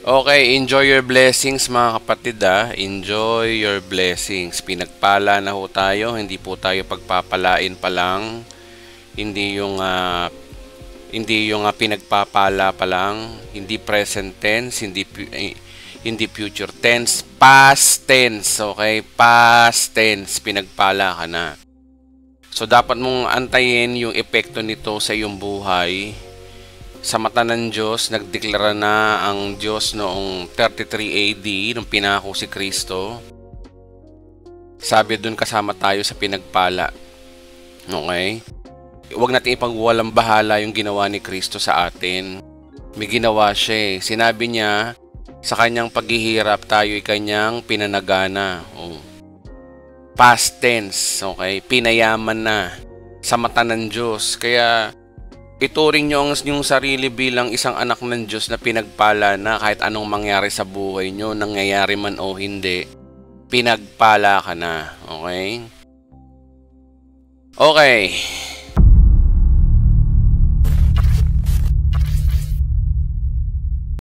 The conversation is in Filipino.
Okay, enjoy your blessings mga kapatid Enjoy your blessings. Pinagpala na ho tayo, hindi po tayo pagpapalain pa lang. Hindi yung pinagpapala pa lang, hindi present tense, hindi future tense, past tense, okay? Past tense, pinagpala ka na. So dapat mong antayin yung epekto nito sa iyong buhay. Sa mata ng Diyos, nagdeklara na ang Diyos noong 33 AD, nung pinako si Kristo. Sabi doon kasama tayo sa pinagpala. Okay? Huwag natin ipagwalang bahala yung ginawa ni Kristo sa atin. May ginawa siya. Sinabi niya, sa kanyang paghihirap tayo'y kanyang pinanagana. Past tense, okay? Pinayaman na sa mata ng Diyos. Kaya ituring nyo ang inyong sarili bilang isang anak ng Diyos na pinagpala na kahit anong mangyari sa buhay nyo, nangyayari man o hindi, pinagpala ka na. Okay? Okay.